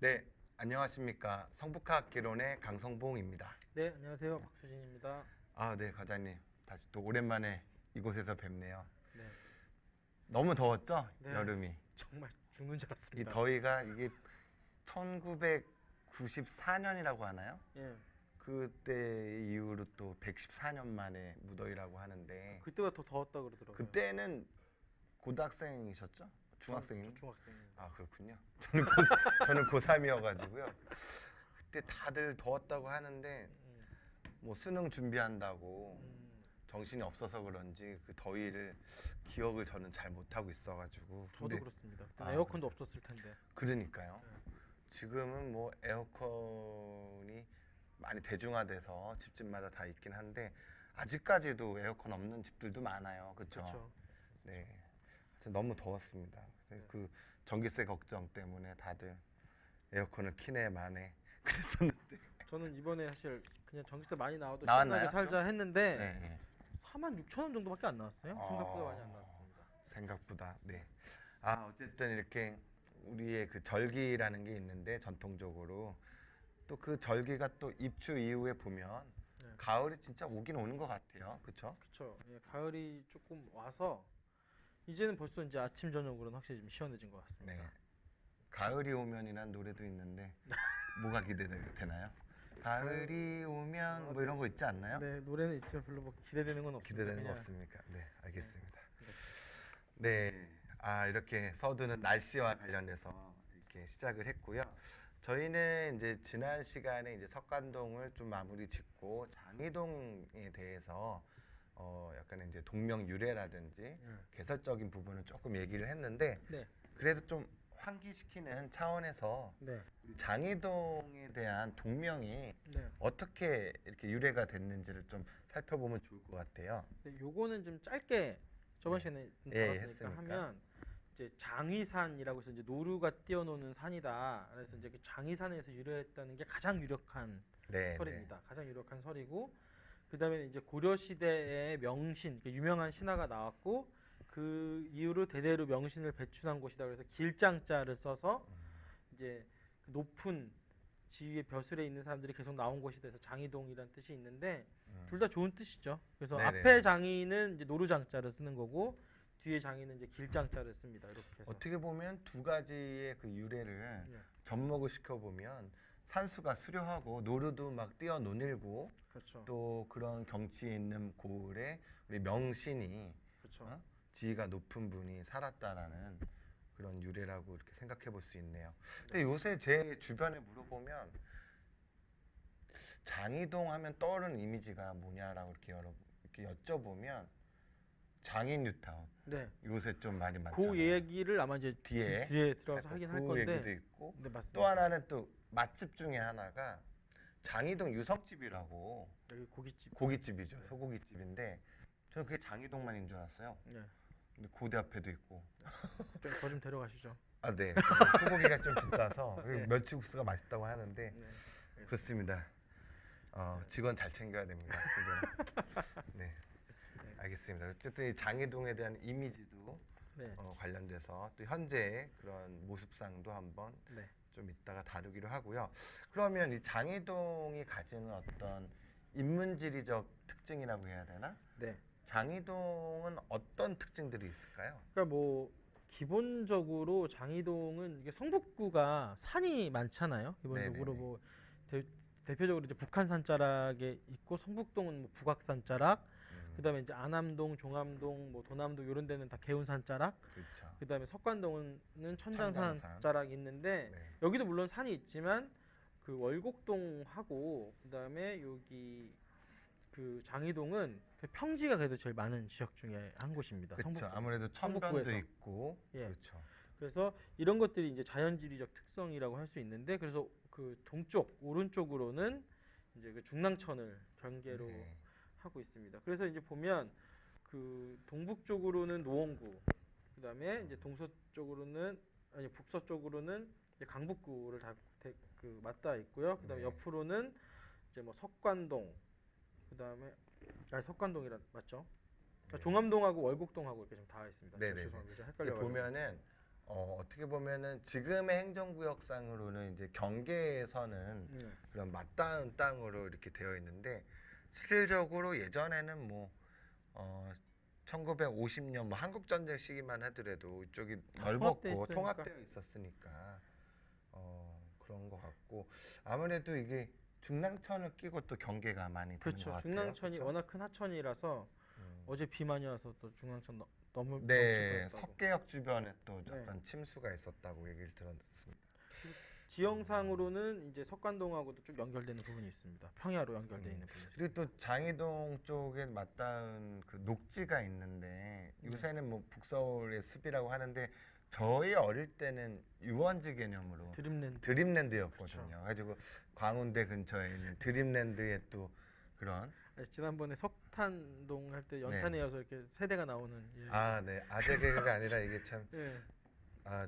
네, 안녕하십니까. 성북학개론의 강성봉입니다. 네, 안녕하세요. 박수진입니다. 아, 네, 과장님. 다시 또 오랜만에 이곳에서 뵙네요. 네, 너무 더웠죠? 네. 여름이. 정말 죽는 줄 이 알았습니다. 더위가 이게 1994년이라고 하나요? 예, 그때 이후로 또 114년 만에 무더위라고 하는데 그때가 더 더웠다 그러더라고요. 그때는 고등학생이셨죠? 저 중학생이? 중학생입니다. 아, 그렇군요. 저는 고3이어가지고요. 그때 다들 더웠다고 하는데 음, 뭐 수능 준비한다고 음, 정신이 없어서 그런지 그 더위를 기억을 저는 잘 못하고 있어가지고. 저도 근데 그렇습니다. 그때 아, 에어컨도 없었을 텐데. 그러니까요. 네. 지금은 뭐 에어컨이 많이 대중화돼서 집집마다 다 있긴 한데 아직까지도 에어컨 없는 집들도 많아요. 그렇죠? 그렇죠. 네. 하여튼 너무 더웠습니다. 네. 그 전기세 걱정 때문에 다들 에어컨을 키네 마네 그랬었는데. 저는 이번에 사실 그냥 전기세 많이 나와도 나왔나요? 시원하게 살자 했는데 네, 네. 46,000원 정도밖에 안 나왔어요. 생각보다 많이 안 나왔습니다. 생각보다. 네. 아, 어쨌든 이렇게 우리의 그 절기라는 게 있는데 전통적으로 또 그 절기가 또 입추 이후에 보면 네. 가을이 진짜 오긴 오는 것 같아요. 그렇죠? 그렇죠. 예, 가을이 조금 와서 이제는 벌써 이제 아침 저녁으로는 확실히 좀 시원해진 것 같습니다. 네. 가을이 오면이란 노래도 있는데 뭐가 기대되나요? 가을이 오면 뭐 이런 거 있지 않나요? 네, 노래는 있지만 별로 뭐 기대되는 건 없습니다. 기대되는 거 그냥. 없습니까? 네, 알겠습니다. 네. 네, 아 이렇게 서두는 날씨와 관련해서 이렇게 시작을 했고요. 저희는 이제 지난 시간에 이제 석관동을 좀 마무리 짓고 장이동에 대해서 약간 이제 동명 유래라든지 개설적인 부분을 조금 얘기를 했는데 네. 그래도 좀 환기시키는 차원에서 네. 장이동에 대한 동명이 네. 어떻게 이렇게 유래가 됐는지를 좀 살펴보면 좋을 것 같아요. 네, 요거는 좀 짧게 저번 네. 시간에 좀 예, 다뤘으니까 했으니까. 하면 이제 장위산이라고 해서 이제 노루가 뛰어노는 산이다. 그래서 이제 그 장위산에서 유래했다는 게 가장 유력한 네, 설입니다. 가장 유력한 설이고 그다음에 이제 고려 시대에 명신, 유명한 신화가 나왔고 그 이후로 대대로 명신을 배출한 곳이다. 그래서 길장자를 써서 이제 그 높은 지위의 벼슬에 있는 사람들이 계속 나온 곳이 돼서 장이동이라는 뜻이 있는데 둘 다 좋은 뜻이죠. 그래서 네네. 앞에 장이는 이제 노루장자를 쓰는 거고 뒤에 장이는 이제 길장자를 씁니다. 이렇게 해서. 어떻게 보면 두 가지의 그 유래를 네, 접목을 시켜보면 산수가 수려하고 노루도 막 뛰어노닐고 그렇죠. 또 그런 경치에 있는 고을에 우리 명신이 그렇죠. 지위가 높은 분이 살았다라는 그런 유래라고 이렇게 생각해 볼 수 있네요. 근데 요새 제 주변에 물어보면 장이동 하면 떠오르는 이미지가 뭐냐라고 이렇게 여쭤보면 장인 뉴타운 네. 요새 좀 말이 많잖아요. 그 얘기를 아마 이제 뒤에 뒤에 들어가서 하긴 할 그 건데. 얘기도 있고 네, 맞습니다. 또 하나는 또 맛집 중에 하나가 장이동 유성집이라고 여기 고깃집. 고깃집이죠. 네. 소고기집인데 저는 그게 장이동만인 줄 알았어요. 네. 근데 고대 앞에도 있고. 저 좀 데려가시죠. 아, 네. 소고기가 좀 비싸서 네. 멸치국수가 맛있다고 하는데 네. 그렇습니다. 직원 잘 챙겨야 됩니다. 그거는. 네. 알겠습니다. 어쨌든 이 장이동에 대한 이미지도 네. 관련돼서 또 현재의 그런 모습상도 한번 네. 좀 이따가 다루기로 하고요. 그러면 이 장이동이 가지는 어떤 인문지리적 특징이라고 해야 되나? 네. 장이동은 어떤 특징들이 있을까요? 그러니까 뭐 기본적으로 장이동은 이게 성북구가 산이 많잖아요. 기본적으로 네네네. 뭐 대표적으로 이제 북한산 자락에 있고 성북동은 뭐 북악산 자락, 그다음에 이제 안암동, 종암동, 뭐 도남동 이런 데는 다 개운산 자락, 그렇죠. 그다음에 석관동은 천장산 천장산. 자락 있는데 네. 여기도 물론 산이 있지만 그 월곡동하고 그다음에 여기 그 장이동은 그 평지가 그래도 제일 많은 지역 중에 한 곳입니다. 그렇죠. 성북구. 아무래도 천변도 성북구에서. 있고. 예. 그렇죠. 그래서 이런 것들이 이제 자연지리적 특성이라고 할 수 있는데 그래서 그 동쪽 오른쪽으로는 이제 그 중랑천을 경계로 네. 하고 있습니다. 그래서 이제 보면 그 동북쪽으로는 노원구, 그다음에 이제 동서쪽으로는 아니 북서쪽으로는 이제 강북구를 그 맞닿아 있고요. 그다음에 네. 옆으로는 이제 뭐 석관동, 그다음에 석관동이라 맞죠? 네. 종암동하고 월곡동하고 이렇게 좀 닿아 있습니다. 네네네. 죄송합니다. 근데 헷갈려가지고. 보면은 어떻게 보면은 지금의 행정구역상으로는 이제 경계에서는 그런 맞닿은 땅으로 이렇게 되어 있는데 실질적으로 예전에는 뭐 1950년 뭐 한국 전쟁 시기만 하더라도 이쪽이 넓었고 있으니까. 통합되어 있었으니까 그런 것 같고 아무래도 이게 중랑천을 끼고 또 경계가 많이 되는 것 그렇죠. 같아요. 중랑천이 그쵸? 워낙 큰 하천이라서 어제 비 많이 와서 또 중랑천 넘을 네, 넘칠 뻔했다고. 석계역 주변에 또 네. 약간 침수가 있었다고 얘기를 들었습니다. 지형상으로는 이제 석관동하고도 쭉 연결되는 부분이 있습니다. 평야로 연결되어 있는 부분이. 그리고 또 장이동 쪽에 맞닿은 그 녹지가 있는데 요새는 뭐 북서울의 숲이라고 하는데 저희 어릴 때는 유원지 개념으로 드림랜드. 드림랜드였거든요. 그렇죠. 가지고 광운대 근처에 있는 드림랜드에 또 그런 지난번에 석탄동 할 때 연탄에 이어서 이렇게 세대가 나오는. 예. 네, 아재 개그가 아니라 이게 참 예.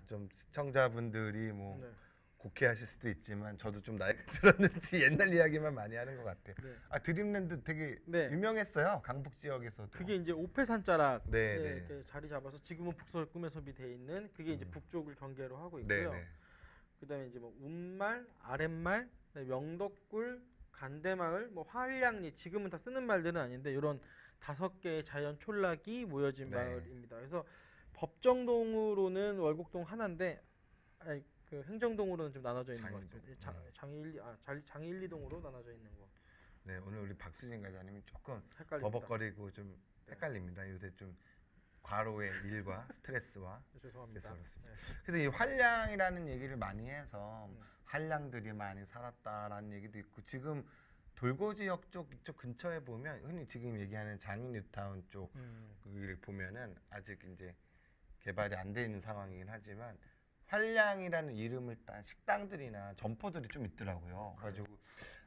좀 시청자분들이 뭐 네. 곡해하실 수도 있지만 저도 좀 나이가 들었는지 옛날 이야기만 많이 하는 것 같아요. 네. 드림랜드 되게 네. 유명했어요. 강북 지역에서도. 그게 이제 오폐산자락 네, 네. 이렇게 자리 잡아서 지금은 북서울 꿈의 섭이 돼 있는 그게 이제 북쪽을 경계로 하고 네, 있고요. 네. 그다음에 이제 뭐 운말, 아랫말, 그다음에 명덕굴, 간대마을, 뭐 화량리 지금은 다 쓰는 말들은 아닌데 이런 5개의 자연 촌락이 모여진 네. 마을입니다. 그래서 법정동으로는 월곡동 하나인데 그 행정동으로는 좀 나눠져 있는 것 장이동. 같습니다. 네. 장이 1, 2동으로 나눠져 있는 거. 네, 오늘 우리 박수진 과장님이 조금 헷갈립니다. 버벅거리고 좀 헷갈립니다. 요새 좀 과로의 일과 스트레스와 죄송합니다. 그래서 그렇습니다. 네. 그래서 이 활량이라는 얘기를 많이 해서 음. 한량들이 많이 살았다라는 얘기도 있고 지금 돌고 지역 이쪽 근처에 보면 흔히 지금 얘기하는 장인 뉴타운 쪽을 보면은 아직 이제 개발이 안 돼 있는 상황이긴 하지만 활량이라는 이름을 딴 식당들이나 점포들이 좀 있더라고요. 그래가지고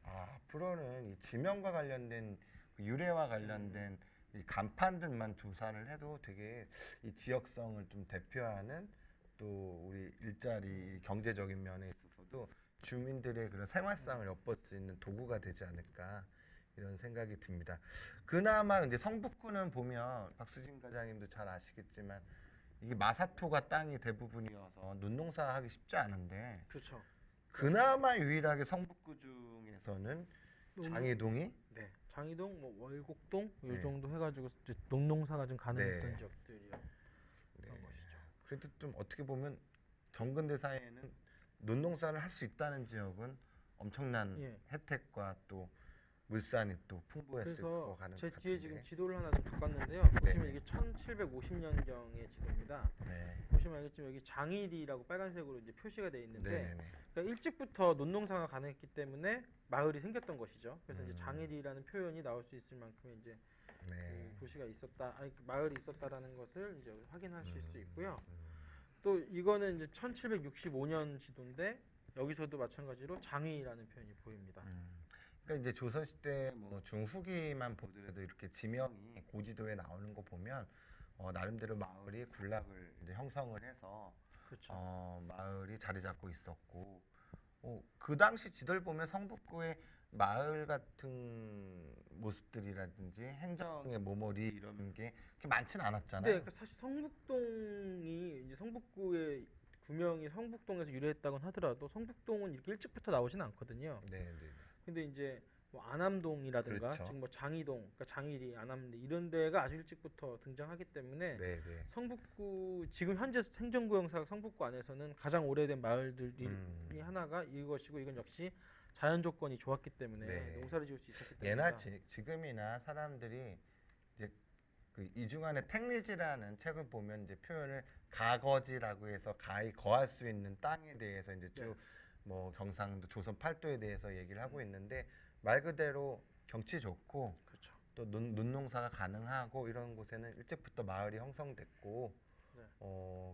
앞으로는 이 지명과 관련된 그 유래와 관련된 이 간판들만 조사를 해도 되게 이 지역성을 좀 대표하는 또 우리 일자리 경제적인 면에 있어서도 주민들의 그런 생활상을 엿볼 수 있는 도구가 되지 않을까 이런 생각이 듭니다. 그나마 이제 성북구는 보면 박수진 과장님도 잘 아시겠지만 이게 마사토가 땅이 대부분이어서 논농사 하기 쉽지 않은데 그렇죠. 그나마 유일하게 성북구 중에서는 장이동이 네. 장이동, 뭐 월곡동 이 네. 정도 해가지고 이제 농농사가 좀 가능했던 네. 지역들이요. 그런 것이죠. 그래도 좀 어떻게 보면 정근대사에는 논농사를 할 수 있다는 지역은 엄청난 예. 혜택과 또 물산이 또 풍부했을 것 그래서 같은 제 것 뒤에 같은데. 지금 지도를 하나 좀 갖고 왔는데요. 보시면 네. 이게 1750년경의 지도입니다. 네. 보시면 알겠지만 여기 장일이라고 빨간색으로 이제 표시가 되어 있는데 네네네. 그러니까 일찍부터 논농사가 가능했기 때문에 마을이 생겼던 것이죠. 그래서 이제 음. 장일이라는 표현이 나올 수 있을 만큼 이제 네. 그 도시가 있었다, 그 마을이 있었다라는 것을 이제 확인하실 수 있고요. 음. 또 이거는 이제 1765년 지도인데 여기서도 마찬가지로 장이라는 표현이 보입니다. 그러니까 이제 조선시대 뭐 중후기만 보더라도 이렇게 지명이 고지도에 나오는 거 보면 나름대로 마을이 군락을 이제 형성을 해서 그렇죠. 마을이 자리 잡고 있었고 그 당시 지도를 보면 성북구의 마을 같은 모습들이라든지 행정의 모모리 이런 게 그렇게 많지는 않았잖아요. 근데 그러니까 사실 성북동이 이제 성북구의 구명이 성북동에서 유래했다고는 하더라도 성북동은 이렇게 일찍부터 나오진 않거든요. 네, 네. 근데 이제 뭐 안암동이라든가 그렇죠. 지금 뭐 장이동, 그러니까 장일이, 안암리 이런 데가 아주 일찍부터 등장하기 때문에 네, 네. 성북구 지금 현재 행정구역상 성북구 안에서는 가장 오래된 마을들이 하나가 이것이고 이건 역시 자연 조건이 좋았기 때문에 네. 농사를 지을 수 있었기 때문에 예나 지금이나 사람들이 이제 그 이중환의 택리지라는 책을 보면 이제 표현을 가거지라고 해서 가히 거할 수 있는 땅에 대해서 이제 쭉 뭐 경상도 조선 팔도에 대해서 얘기를 하고 있는데 말 그대로 경치 좋고 그렇죠. 또 논농사가 가능하고 이런 곳에는 일찍부터 마을이 형성됐고 네.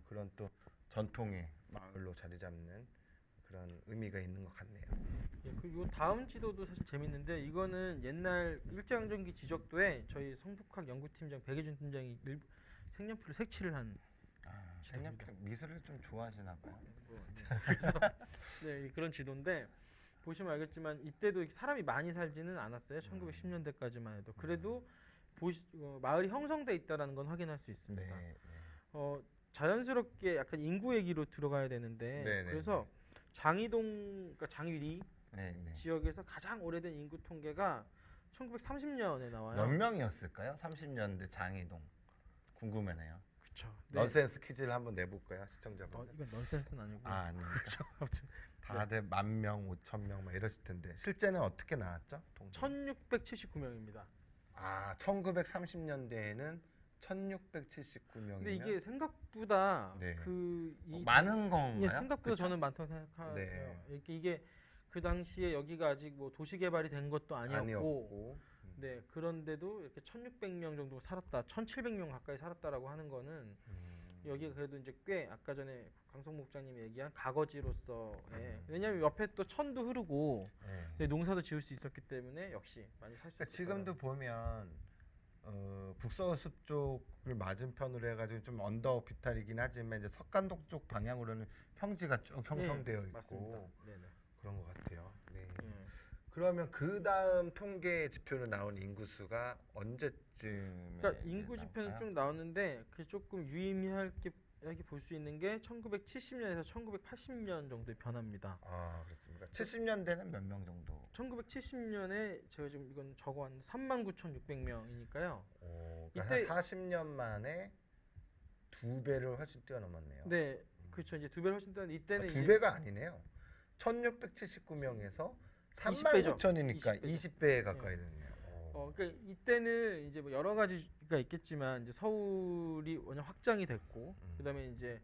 그런 또 전통의 마을로 자리 잡는 그런 의미가 있는 것 같네요. 예, 그리고 다음 지도도 사실 재밌는데 이거는 옛날 일제강점기 지적도에 저희 성북학 연구팀장 백예준 팀장이 색연필로 색칠을 한 색연필 미술을 좀 좋아하시나 봐요. 그래서 네, 그런 지도인데 보시면 알겠지만 이때도 사람이 많이 살지는 않았어요. 1910년대까지만 해도 그래도 마을이 형성돼 있다라는 건 확인할 수 있습니다. 네, 네. 자연스럽게 약간 인구 얘기로 들어가야 되는데 네네. 그래서 장이동 그러니까 장유리 네, 네. 지역에서 가장 오래된 인구 통계가 1930년에 나와요. 몇 명이었을까요? 30년대 장이동 궁금하네요. 그렇죠. 넌센스 퀴즈를 한번 내볼까요, 시청자분들? 이건 넌센스는 아니고. 아, 아닙니까? 그렇죠. 아무튼 다들 10,000명, 5,000명 막 이러실 텐데 실제는 어떻게 나왔죠? 통계? 1679명입니다. 아, 1930년대에는 1679명이면 근데 이게 생각보다 네. 이 많은 건가요? 예, 생각보다 그쵸? 저는 많다고 생각해요. 네. 이게 그 당시에 여기가 아직 뭐 도시 개발이 된 것도 아니었고, 아니었고. 네 그런데도 이렇게 1,600명 정도 살았다, 1,700명 가까이 살았다라고 하는 거는 여기가 그래도 이제 꽤 아까 전에 강성 목장님이 얘기한 가거지로서의 왜냐하면 옆에 또 천도 흐르고 네. 네, 농사도 지을 수 있었기 때문에 역시 많이 살 수 그러니까 있었어요. 지금도 보면 북서숲 쪽을 맞은편으로 해가지고 좀 언더 오피탈이긴 하지만 이제 석간동 쪽 방향으로는 평지가 쭉 형성되어 있고 맞습니다. 네네. 그런 것 같아요. 네. 예. 그러면 그 다음 통계 지표로 나온 인구수가 언제쯤? 그러니까 인구 지표는 쭉 나오는데 그 조금 유의미할 게 이렇게 볼 수 있는 게 1970년에서 1980년 정도의 변화입니다. 아, 그렇습니까? 70년대는 몇 명 정도? 1970년에 제가 지금 이건 적어왔는데 39,600명이니까요. 그러니까 이때- 한 40년 만에 두 배를 훨씬 뛰어넘었네요. 네, 그렇죠. 이제 두 배를 훨씬 뛰는 이때는 두 배가 아니네요. 1679명에서 20배 죠. 39,000이니까 20배 가까이 예. 됐네요. 그러니까 이때는 이제 뭐 여러 가지가 있겠지만 이제 서울이 워낙 확장이 됐고 그다음에 이제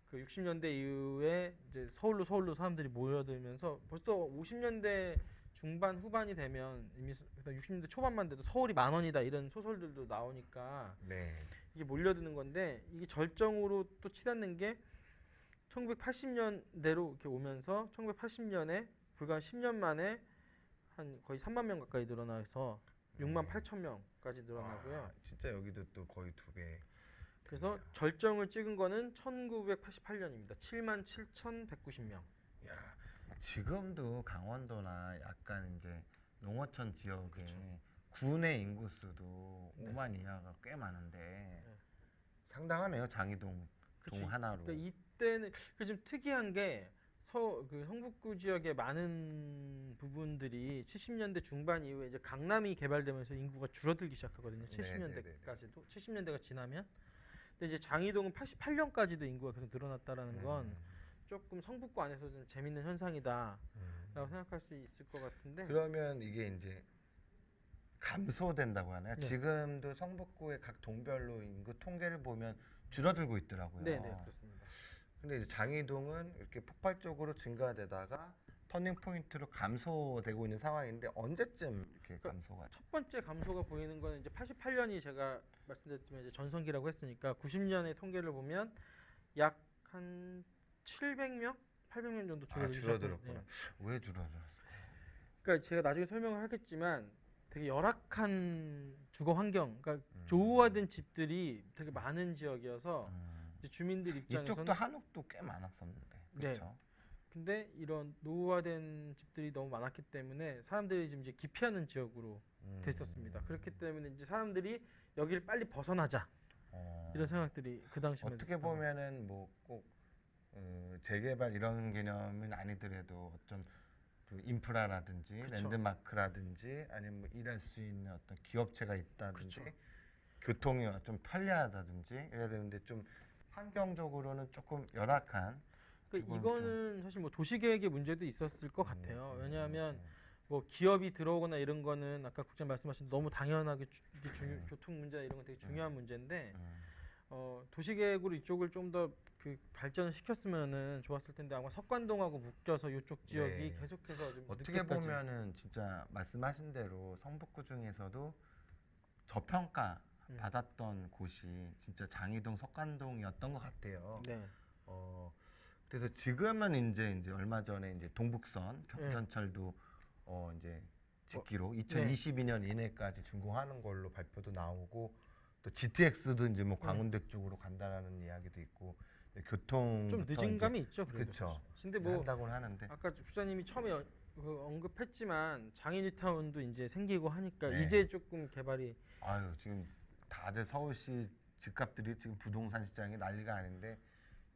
그 60년대 이후에 이제 서울로 사람들이 모여들면서 벌써 50년대 중반 후반이 되면 이미 60년대 초반만 돼도 서울이 만 원이다 이런 소설들도 나오니까 네. 이게 몰려드는 건데 이게 절정으로 또 치닫는 게 1980년대로 이렇게 오면서 1980년에 불과 10년 만에 한 거의 3만 명 가까이 늘어나서 6만 8천 명까지 늘어나고요. 아, 진짜 여기도 또 거의 두 배. 그래서 절정을 찍은 거는 1988년입니다. 7만 7,190명. 야, 지금도 강원도나 약간 이제 농어촌 지역에 군의 인구수도 네. 5만 이하가 꽤 많은데 상당하네요. 장이동 동 하나로. 그러니까 이때는 좀 특이한 게 그 성북구 지역의 많은 부분들이 70년대 중반 이후에 이제 강남이 개발되면서 인구가 줄어들기 시작하거든요. 네, 70년대까지도 70년대가 지나면. 근데 이제 장이동은 88년까지도 인구가 계속 늘어났다라는 건 조금 성북구 안에서 좀 재밌는 현상이다라고 생각할 수 있을 것 같은데. 그러면 이게 이제 감소된다고 하나요? 네. 지금도 성북구의 각 동별로 인구 통계를 보면 줄어들고 있더라고요. 네, 그렇습니다. 근데 이제 장이동은 이렇게 폭발적으로 증가되다가 터닝 포인트로 감소되고 있는 상황인데 언제쯤 이렇게 감소가? 첫 번째 감소가 보이는 거는 이제 88년이 제가 말씀드렸지만 이제 전성기라고 했으니까 90년의 통계를 보면 약 한 700명, 800명 정도 줄어들었구나. 왜 줄어들었을까요? 그러니까 제가 나중에 설명을 하겠지만 되게 열악한 주거 환경, 그러니까 조후화된 집들이 되게 많은 지역이어서 이제 주민들 입장에서는 이쪽도 한옥도 꽤 많았었는데, 그렇죠? 근데 이런 노후화된 집들이 너무 많았기 때문에 사람들이 지금 이제 기피하는 지역으로 됐었습니다. 그렇기 때문에 이제 사람들이 여기를 빨리 벗어나자 이런 생각들이 그 당시에 어떻게 보면은 뭐 꼭 재개발 이런 개념은 아니더라도 어떤 그 인프라라든지 그쵸. 랜드마크라든지 아니면 뭐 일할 수 있는 어떤 기업체가 있다든지 그쵸. 교통이 좀 편리하다든지 이래야 되는데 좀 환경적으로는 조금 열악한. 그러니까 그건 이거는 사실 뭐 도시계획의 문제도 있었을 것 같아요. 왜냐하면 뭐 기업이 들어오거나 이런 거는 아까 국장님 말씀하신 너무 당연하게 교통 문제 이런 건 되게 중요한 문제인데 도시계획으로 이쪽을 좀 더 그 발전을 시켰으면은 좋았을 텐데 아마 석관동하고 묶여서 이쪽 지역이 네. 계속해서 좀 어떻게 늦게까지 보면은 진짜 말씀하신 대로 성북구 중에서도 저평가 받았던 곳이 진짜 장이동 석관동이었던 것 같아요. 네. 그래서 지금은 이제 얼마 전에 이제 동북선 경전철도 이제 짓기로 2022년 이내까지 준공하는 걸로 발표도 나오고 또 GTX도 이제 뭐 광운대 쪽으로 간다라는 이야기도 있고 교통 좀 늦은 감이 있죠. 그렇죠. 근데 뭐 한다고는 하는데 아까 부사님이 처음에 언급했지만 장인뉴타운도 이제 생기고 하니까 네. 이제 조금 개발이 아유 지금 다들 서울시 집값들이 지금 부동산 시장이 난리가 아닌데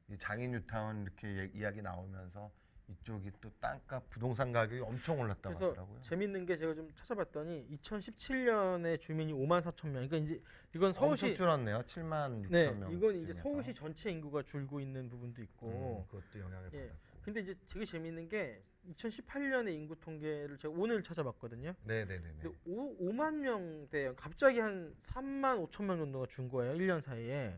이 장인뉴타운 이렇게 이야기 나오면서 이쪽이 또 땅값 부동산 가격이 엄청 올랐다고 그래서 하더라고요. 재밌는 게 제가 좀 찾아봤더니 2017년에 주민이 54,000명. 그러니까 이제 이건 엄청 서울시 줄었네요. 7만 6천 네, 명. 이건 이제 서울시 전체 인구가 줄고 있는 부분도 있고. 그것도 영향을 예. 받았고. 근데 이제 되게 재밌는 게 2018년의 인구 통계를 제가 오늘 찾아봤거든요. 네네네네. 근데 5만 명대 갑자기 한 3만 5천 명 정도가 준 거예요. 1년 사이에.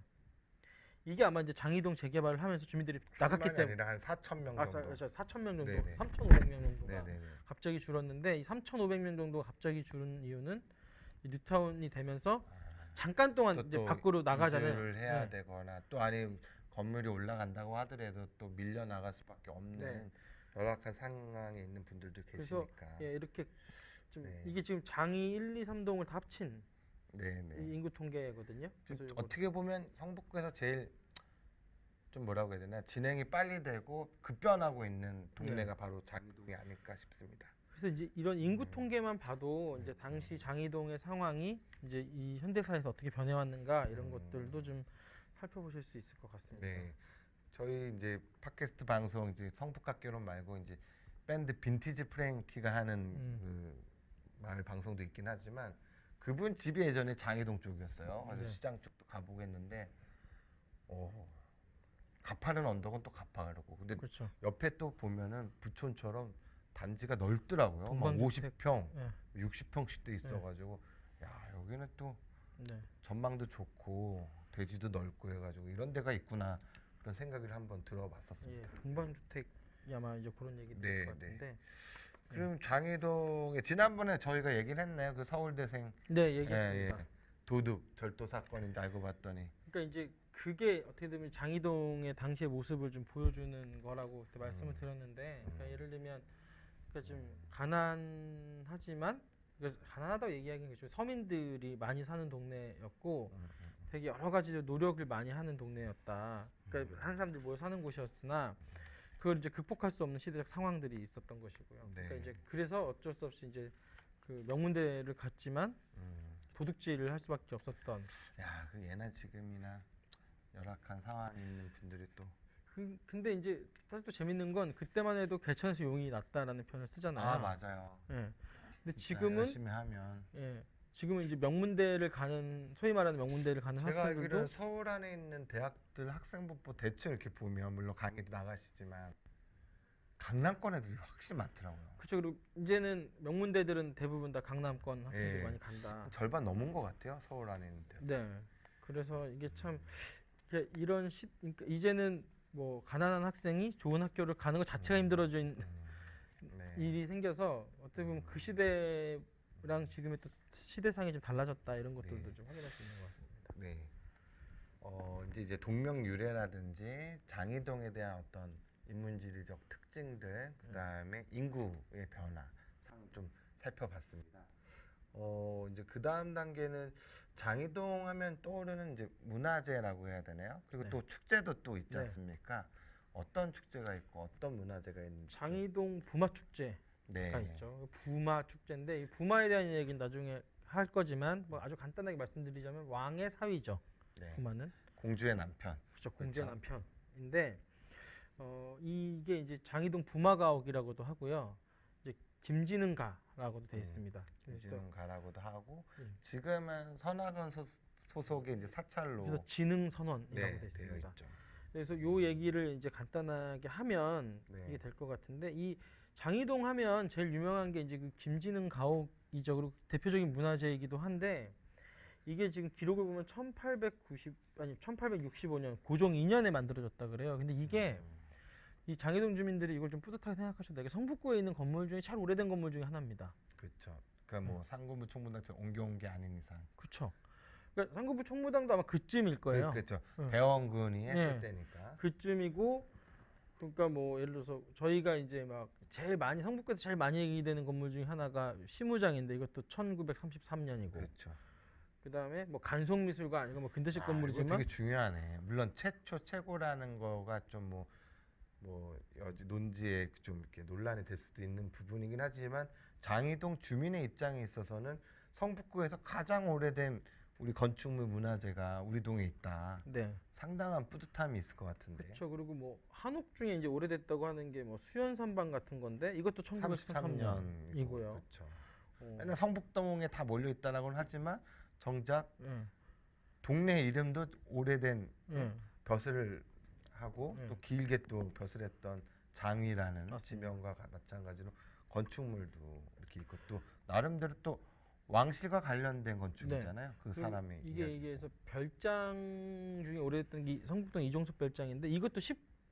이게 아마 이제 장이동 재개발을 하면서 주민들이 나갔기 때문에 아니라 한 4천 명 아, 정도. 4천 명 정도, 네네. 3,500명 정도가 네네네. 갑자기 줄었는데 이 3,500명 정도가 갑자기 줄은 이유는 이 뉴타운이 되면서 잠깐 동안 이제 밖으로 나가잖아요. 이주를 해야 네. 되거나 또 아니 건물이 올라간다고 하더라도 또 밀려 나갈 수밖에 없는 네. 열악한 상황에 있는 분들도 그래서 계시니까. 예, 이렇게 좀 네. 이게 지금 장이 1, 2, 3동을 다 합친 네네. 이 인구 통계거든요. 지금 그래서 요거 어떻게 보면 성북구에서 제일 좀 뭐라고 해야 되나 진행이 빨리 되고 급변하고 있는 동네가 네. 바로 장이동이 아닐까 싶습니다. 그래서 이제 이런 인구 통계만 봐도 이제 당시 장이동의 상황이 이제 이 현대사에서 어떻게 변해왔는가 이런 것들도 좀 살펴보실 수 있을 것 같습니다. 네, 저희 이제 팟캐스트 방송 이제 성북학교론 말고 이제 밴드 빈티지 프랭키가 하는 그 마을 방송도 있긴 하지만 그분 집이 예전에 장이동 쪽이었어요. 그래서 네. 시장 쪽도 가보겠는데, 가파른 언덕은 또 가파르고, 근데 그렇죠. 옆에 또 보면은 부촌처럼 단지가 넓더라고요. 막 동방주택. 50평, 네. 60평씩도 있어가지고, 야 여기는 또 네. 전망도 좋고 대지도 넓고 해가지고 이런 데가 있구나 그런 생각을 한번 들어봤었습니다. 예, 동방주택이 아마 이제 그런 얘기 네, 들을 것 같은데. 그럼 장이동에 지난번에 저희가 얘기를 했네요. 그 서울대생 네, 얘기했습니다. 도둑 절도 사건인데 알고 봤더니 그러니까 이제 그게 어떻게 보면 장이동의 당시의 모습을 좀 보여주는 거라고 그때 말씀을 드렸는데, 그러니까 예를 들면 그러니까 좀 가난하지만 그러니까 가난하다고 얘기하기는 그렇죠. 서민들이 많이 사는 동네였고 되게 여러 가지로 노력을 많이 하는 동네였다. 그러니까 한 사람들 모여 사는 곳이었으나 그걸 이제 극복할 수 없는 시대적 상황들이 있었던 것이고요. 네. 그러니까 이제 그래서 어쩔 수 없이 이제 그 명문대를 갔지만 도둑질을 할 수밖에 없었던. 야, 그 예나 지금이나 열악한 상황에 있는 분들이 또 근데 이제 사실 또 재밌는 건 그때만 해도 개천에서 용이 났다라는 표현을 쓰잖아요. 아 맞아요. 예. 근데 진짜 지금은 열심히 하면 예. 지금은 이제 명문대를 가는 소위 말하는 명문대를 가는 제가 학생들도 알기로는 서울 안에 있는 대학들 학생부 대충 이렇게 보면 물론 강의도 나가시지만 강남권 애들이 확실히 많더라고요. 그렇죠. 그리고 이제는 명문대들은 대부분 다 강남권 학생들이 예. 많이 간다. 절반 넘은 것 같아요. 서울 안에 있는 대학. 네. 그래서 이게 참 이런 그러니까 이제는 뭐 가난한 학생이 좋은 학교를 가는 것 자체가 힘들어진 네. 일이 생겨서 어떻게 보면 그 시대랑 지금의 또 시대상이 좀 달라졌다 이런 것들도 네. 좀 확인할 수 있는 것 같습니다. 네. 이제 동명유래라든지 장이동에 대한 어떤 인문지리적 특징들, 그 다음에 인구의 변화 좀 살펴봤습니다. 이제 그 다음 단계는 장이동 하면 떠오르는 이제 문화재라고 해야 되나요? 그리고 네. 또 축제도 또 있지 네. 않습니까? 어떤 축제가 있고 어떤 문화재가 있는지 좀- 장이동 부마 축제가 네. 있죠. 부마 축제인데 이 부마에 대한 얘기는 나중에 할 거지만 뭐 아주 간단하게 말씀드리자면 왕의 사위죠. 네. 부마는 공주의 남편. 그렇죠. 공주의 그렇죠. 남편인데 이게 이제 장이동 부마가옥이라고도 하고요. 이제 김지능가라고도 되어 있습니다. 그래서 김진웅 가라고도 하고 음. 지금은 선악원 소속의 이제 사찰로 그래서 지능선원이라고 네, 되어 되어 있습니다. 있죠. 그래서 요 얘기를 이제 간단하게 하면 네. 이게 될 것 같은데 이 장이동 하면 제일 유명한 게 이제 그 김지능 가옥이죠. 그리고 대표적인 문화재이기도 한데 이게 지금 기록을 보면 1865년 고종 2년에 만들어졌다 그래요. 근데 이게 이 장이동 주민들이 이걸 좀 뿌듯하게 생각하셔도 되게 성북구에 있는 건물 중에 제일 오래된 건물 중에 하나입니다. 그렇죠. 그러니까 뭐 상고무 총무당처럼 옮겨온 게 아닌 이상. 그렇죠. 그러니까 상구부 총무당도 아마 그쯤일 거예요. 그렇죠. 응. 대원군이 했을 네. 때니까. 그쯤이고 그러니까 뭐 예를 들어서 저희가 이제 막 제일 많이 성북구에서 제일 많이 얘기되는 건물 중에 하나가 시무장인데 이것도 1933년이고 그렇죠. 그다음에 뭐 간송미술관 아니고 뭐 근대식 이거 건물이지만 되게 중요하네. 물론 최고라는 거가 좀 뭐 여지 논지에 좀 이렇게 논란이 될 수도 있는 부분이긴 하지만 장이동 주민의 입장에 있어서는 성북구에서 가장 오래된 우리 건축물 문화재가 우리 동에 있다. 네. 상당한 뿌듯함이 있을 것 같은데. 그렇죠. 그리고 뭐 한옥 중에 이제 오래됐다고 하는 게 뭐 수연산방 같은 건데 이것도 1933년이고요. 그렇죠. 맨날 성북동에 다 몰려 있다라고는 하지만 정작 예. 동네 이름도 오래된 예. 벼슬을 하고 예. 또 길게 또 벼슬했던 장위라는 맞습니다. 지명과 마찬가지로 건축물도 이렇게 있고 또 나름대로 또 왕실과 관련된 건축이잖아요. 그 사람의 이게 이야기. 이게 그래서 별장 중에 오래됐던 게 성북동 이종섭 별장인데 이것도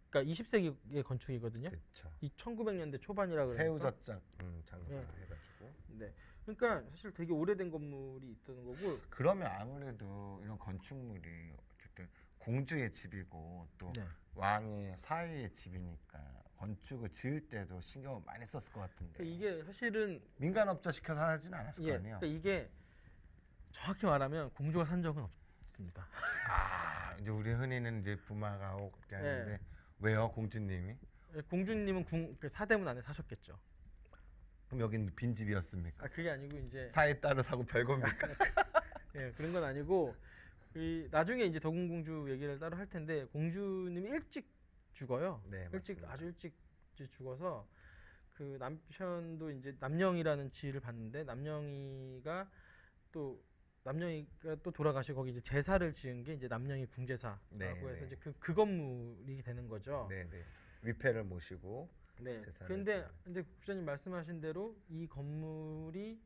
그러니까 20세기의 건축이거든요. 그렇죠. 이 1900년대 초반이라 그러니까. 새우젓장 장사 예. 해가지고. 네. 그러니까 사실 되게 오래된 건물이 있던 거고. 그러면 아무래도 이런 건축물이 어쨌든 공주의 집이고 또 네. 왕의 사위의 집이니까 건축을 지을 때도 신경을 많이 썼을 것 같은데. 그러니까 이게 사실은 민간업자 시켜서 하진 않았을 거 예. 아니에요. 그러니까 이게 정확히 말하면 공주가 산 적은 없습니다. 이제 우리 흔히는 이제 부마가 오게 하는데 예. 왜요, 공주님이? 공주님은 그 사대문 안에 사셨겠죠. 그럼 여긴 빈집이었습니까? 아 그게 아니고 이제 사위 따로 사고 별겁니까? 예, 그런 건 아니고 나중에 이제 덕운공주 얘기를 따로 할 텐데 공주님이 일찍 죽어요. 네, 일찍 맞습니다. 아주 일찍 이제 죽어서 그 남편도 이제 남영이라는 지위를 받는데 남영이가 또 돌아가시고 거기 이제 제사를 지은 게 이제 남영이 궁제사라고 네, 해서 네. 이제 그 건물이 되는 거죠. 네, 네. 위패를 모시고 네. 제사를 근데 국장님 말씀하신 대로 이 건물이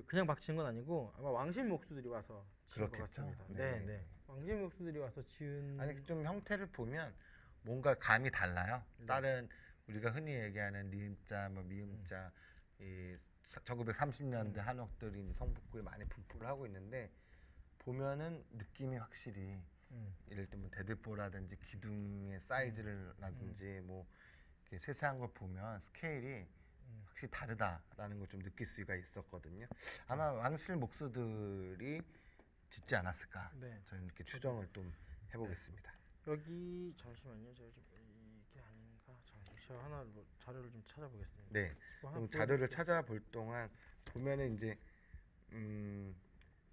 그냥 막 지은 건 아니고 아마 왕실 목수들이 와서 지은 것 그렇겠죠. 같습니다. 네, 네, 네. 왕실 목수들이 와서 지은. 아니 좀 형태를 보면 뭔가 감이 달라요. 네. 다른 우리가 흔히 얘기하는 니은자, 뭐 미음자, 이 1930년대 한옥들이 이제 성북구에 많이 분포를 하고 있는데 보면은 느낌이 확실히 예를 들면 대들보라든지 기둥의 사이즈라든지 뭐 이렇게 세세한 걸 보면 스케일이 확실히 다르다라는 걸 좀 느낄 수가 있었거든요. 아마 왕실 목수들이 짓지 않았을까? 네. 저는 이렇게 추정을 좀 해보겠습니다. 여기 잠시만요. 제가 좀 이게 아닌가? 제가 하나 자료를 좀 찾아보겠습니다. 네. 그거 하나 그럼 자료를 보여드릴게요. 찾아볼 동안 보면은 이제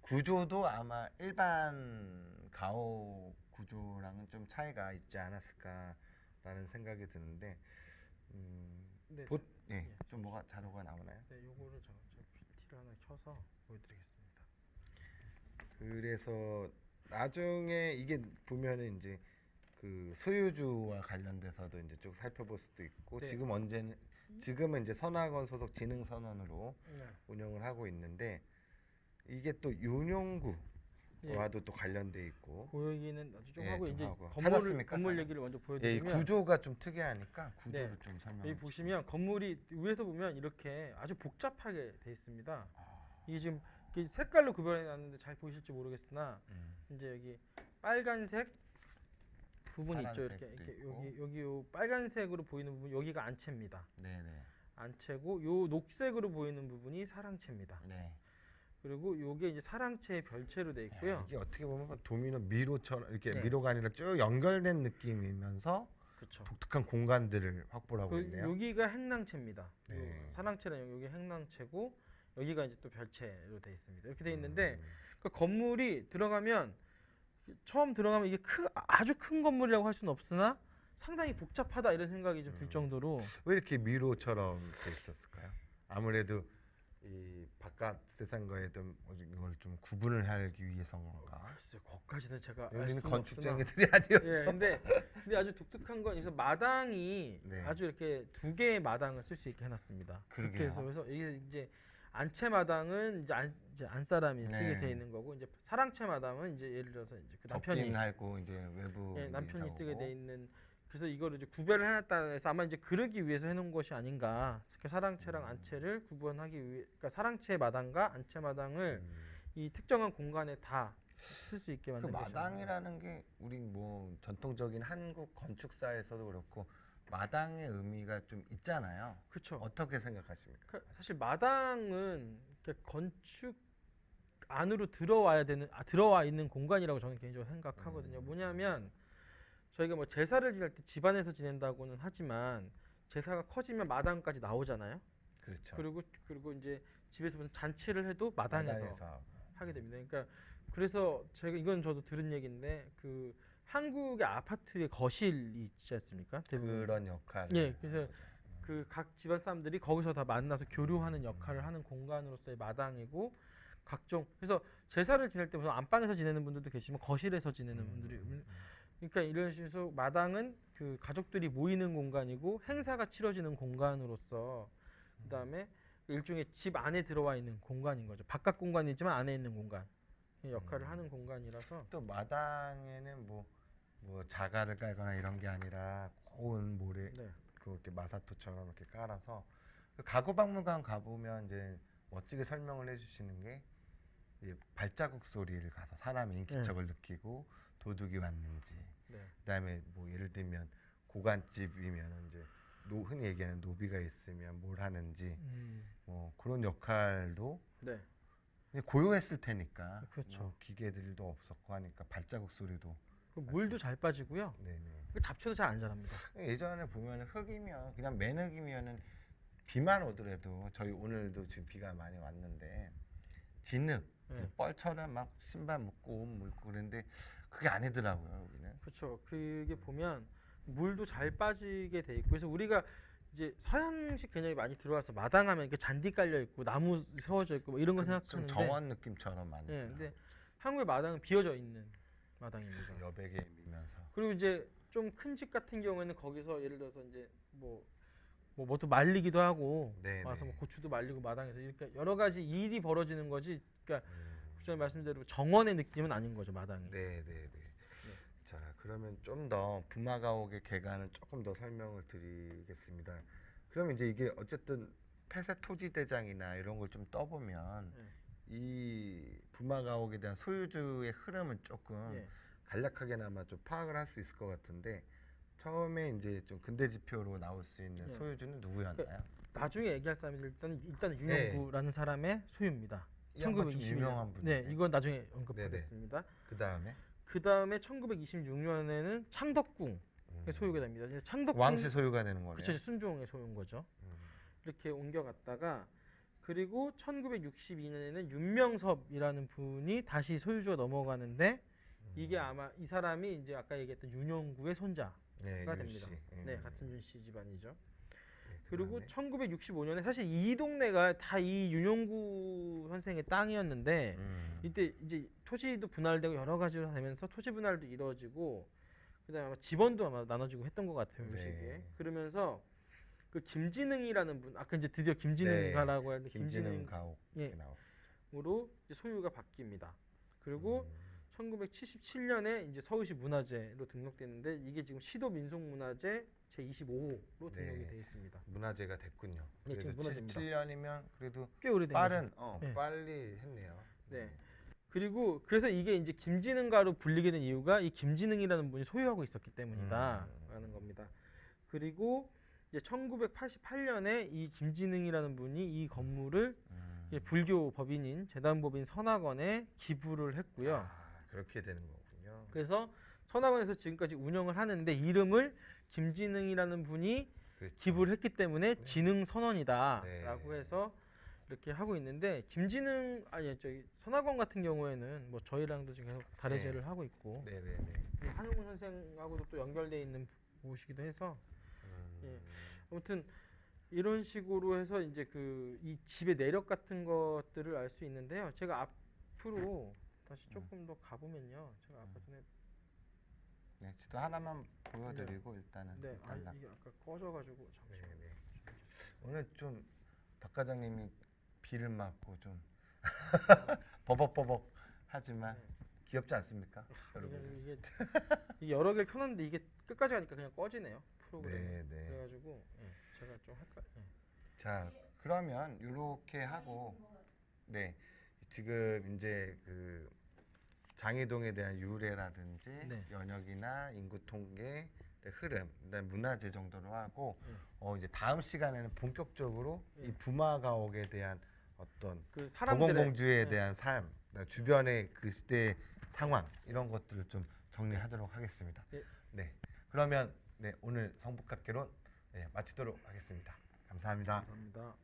구조도 아마 일반 가옥 구조랑은 좀 차이가 있지 않았을까라는 생각이 드는데 네, 네, 좀 뭐가 자료가 나오나요? 네, 요거를 제가 PPT를 하나 켜서 보여드리겠습니다. 그래서 나중에 이게 보면은 이제 그 소유주와 관련돼서도 이제 쭉 살펴볼 수도 있고 네. 지금은 이제 선화건 소속 진흥선원으로 네. 운영을 하고 있는데 이게 또 윤용구와도 또 관련돼 있고 보여기는 아주 좀 예, 하고 좀 이제 하고. 찾았습니까? 건물 자료? 얘기를 먼저 예, 이 보여드리면 구조가 좀 특이하니까 구조를 네. 좀 설명해 여기 보시면 건물이 위에서 보면 이렇게 아주 복잡하게 돼 있습니다. 이게 지금 이게 색깔로 구별해 놨는데 잘 보이실지 모르겠으나 이제 여기 빨간색 부분 있죠. 이렇게 파란색도 이렇게 있고. 여기 요 빨간색으로 보이는 부분 여기가 안채입니다. 네네. 안채고 요 녹색으로 보이는 부분이 사랑채입니다. 네. 그리고 요게 이제 사랑채의 별채로 돼 있고요. 이게 어떻게 보면 도미노 미로처럼 이렇게 네. 미로가 아니라 쭉 연결된 느낌이면서 그렇죠. 독특한 공간들을 확보를 하고 있네요. 여기가 행랑채입니다. 네. 요 사랑채는 여기 행랑채고 여기가 이제 또 별채로 돼 있습니다. 이렇게 돼 있는데 그 건물이 처음 들어가면 이게 아주 큰 건물이라고 할 수는 없으나 상당히 복잡하다 이런 생각이 좀 들 정도로. 왜 이렇게 미로처럼 돼 있었을까요? 아무래도 이 바깥 세상과의 이걸 좀 구분을 하기 위해서인가? 글쎄요, 거기까지는 제가 알 우리는 수는 건축쟁이들이 없으나. 아니었어. 예, 근데 아주 독특한 건 그래서 마당이 네. 아주 이렇게 두 개의 마당을 쓸 수 있게 해놨습니다. 그렇게 그러게요. 해서 그래서 이게 이제 안채 마당은 이제 안사람이 쓰게 네. 돼 있는 거고 이제 사랑채 마당은 이제 예를 들어서 이제 그 남편이 접긴 하고 이제 외부 남편이 인사 쓰게 오고. 돼 있는. 그래서 이거를 이제 구별을 해놨다 해서 아마 이제 그러기 위해서 해놓은 것이 아닌가. 그 사랑채랑 안채를 구분하기 위해, 그러니까 사랑채 마당과 안채 마당을 이 특정한 공간에 다 쓸 수 있게 그 만든 것이 아닌가. 마당이라는 게 우리 뭐 전통적인 한국 건축사에서도 그렇고 마당의 의미가 좀 있잖아요. 그렇죠. 어떻게 생각하십니까? 사실 마당은 이렇게 건축 안으로 들어와 있는 공간이라고 저는 개인적으로 생각하거든요. 뭐냐면 저희가 뭐 제사를 지낼 때 집안에서 지낸다고는 하지만 제사가 커지면 마당까지 나오잖아요. 그렇죠. 그리고 이제 집에서 무슨 잔치를 해도 마당에서 마당에서 하게 됩니다. 그러니까 그래서 제가 이건 저도 들은 얘기인데 그 한국의 아파트의 거실이 있지 않습니까? 대부분. 그런 역할을. 예, 그래서 하는 거죠. 그 각 집안 사람들이 거기서 다 만나서 교류하는 역할을 하는 공간으로서의 마당이고 각종 그래서 제사를 지낼 때 무슨 안방에서 지내는 분들도 계시지만 거실에서 지내는 분들이 그러니까 이런 식으로 마당은 그 가족들이 모이는 공간이고 행사가 치러지는 공간으로서 그다음에 일종의 집 안에 들어와 있는 공간인 거죠. 바깥 공간이지만 안에 있는 공간 역할을 하는 공간이라서 또 마당에는 뭐 자갈을 깔거나 이런 게 아니라 고운 모래 네. 그렇게 마사토처럼 이렇게 깔아서 그 가구박물관 가보면 이제 멋지게 설명을 해주시는 게 이제 발자국 소리를 가서 사람의 인기척을 느끼고 도둑이 왔는지 네. 그다음에 뭐 예를 들면 고간집이면 이제 흔히 얘기하는 노비가 있으면 뭘 하는지 뭐 그런 역할도 네. 그냥 고요했을 테니까 그렇죠. 뭐 기계들도 없었고 하니까 발자국 소리도 그 물도 잘 빠지고요. 네네. 그 잡초도 잘 안 자랍니다. 예전에 보면 흙이면 그냥 맨흙이면은 비만 오더라도 저희 오늘도 지금 비가 많이 왔는데 진흙 네. 뻘처럼 막 신발 묶고 옷 묶고 그랬는데 그게 아니더라고요 여기는. 그렇죠. 그게 보면 물도 잘 빠지게 돼 있고 그래서 우리가 이제 서양식 개념이 많이 들어와서 마당하면 이렇게 잔디 깔려 있고 나무 세워져 있고 뭐 이런 거 좀 생각하는데 정원 느낌처럼 많이 예, 들어요. 근데 한국의 마당은 비어져 있는 마당입니다. 여백에 밀면서. 그리고 이제 좀 큰 집 같은 경우에는 거기서 예를 들어서 이제 뭐또 말리기도 하고 네네. 와서 뭐 고추도 말리고 마당에서 이렇게 여러 가지 일이 벌어지는 거지. 그러니까 부장님 말씀대로 정원의 느낌은 아닌 거죠 마당이. 네네네. 자 그러면 좀 더 부마가옥의 개관을 조금 더 설명을 드리겠습니다. 그러면 이제 이게 어쨌든 폐쇄 토지 대장이나 이런 걸 좀 떠보면 이 부마가옥에 대한 소유주의 흐름은 조금 예. 간략하게나마 좀 파악을 할 수 있을 것 같은데 처음에 이제 좀 근대 지표로 나올 수 있는 예. 소유주는 누구였나요? 나중에 얘기할 사람이 일단 윤영구라는 사람의 소유입니다. 이 양반 좀 1922년. 유명한 분인데. 네, 이건 나중에 언급하겠습니다. 그 다음에 그 다음에 1926년에는 창덕궁의 소유가 됩니다. 이제 창덕궁 왕실 소유가 되는 거네요. 그쵸, 순종의 소유인 거죠. 이렇게 옮겨갔다가 그리고 1962년에는 윤명섭이라는 분이 다시 소유주가 넘어가는데 이게 아마 이 사람이 이제 아까 얘기했던 윤영구의 손자가 네, 됩니다. 윤씨. 네, 같은 윤씨 집안이죠. 네, 그리고 그다음에 1965년에 사실 이 동네가 다 이 윤용구 선생의 땅이었는데 이때 이제 토지도 분할되고 여러 가지로 되면서 토지 분할도 이루어지고 그다음에 아마 지번도 아마 나눠지고 했던 것 같아요. 이 네. 시기에. 그러면서 그 김진흥이라는 분 아까 이제 드디어 김진흥가라고 하는데 김진흥 가옥 예. 이렇게 나왔었죠. 으로 이제 소유가 바뀝니다. 그리고 1977년에 이제 서울시 문화재로 등록됐는데 이게 지금 시도 민속문화재 제25호로 등록이 네. 되어 있습니다. 문화재가 됐군요. 네, 그래도 지금 문화재입니다. 77년이면 그래도 꽤 오래된 빠른 네. 빨리 했네요. 네. 그리고 그래서 이게 이제 김진흥가로 불리게 된 이유가 이 김진흥이라는 분이 소유하고 있었기 때문이다라는 겁니다. 그리고 이제 1988년에 이 김진흥이라는 분이 이 건물을 이제 불교 법인인 재단법인 선악원에 기부를 했고요. 아, 그렇게 되는 거군요. 그래서 선악원에서 지금까지 운영을 하는데 이름을 김진흥이라는 분이 그렇죠. 기부를 했기 때문에 네. 진흥선원이다라고 네. 해서 이렇게 하고 있는데 김진흥 아니 저기 선악원 같은 경우에는 뭐 저희랑도 지금 계속 다례제를 하고 있고 네네네. 한용운 선생하고도 또 연결돼 있는 곳이기도 해서 예. 아무튼 이런 식으로 해서 이제 그 이 집의 내력 같은 것들을 알 수 있는데요. 제가 앞으로 다시 조금 더 가보면요. 제가 아까 전에 네, 지도 하나만 보여드리고 일단은 네, 아 일단 이게 아까 꺼져가지고 잠시만. 네네. 오늘 좀 박 과장님이 비를 맞고 좀 버벅버벅 하지만 귀엽지 않습니까, 여러분? 이게 여러 개를 켜놨는데 이게 끝까지 가니까 그냥 꺼지네요 프로그램. 네네. 그래가지고 제가 좀 헷갈려. 자, 그러면 이렇게 하고 네 지금 이제 그 장이동에 대한 유래라든지 네. 연역이나 인구 통계 흐름, 그다음 문화재 정도로 하고 네. 이제 다음 시간에는 본격적으로 네. 이 부마가옥에 대한 어떤 그 사람들의 도공공주에 네. 대한 삶, 주변의 그 시대의 상황 이런 것들을 좀 정리하도록 하겠습니다. 네. 네, 그러면 네 오늘 성북학개론 마치도록 하겠습니다. 감사합니다. 감사합니다.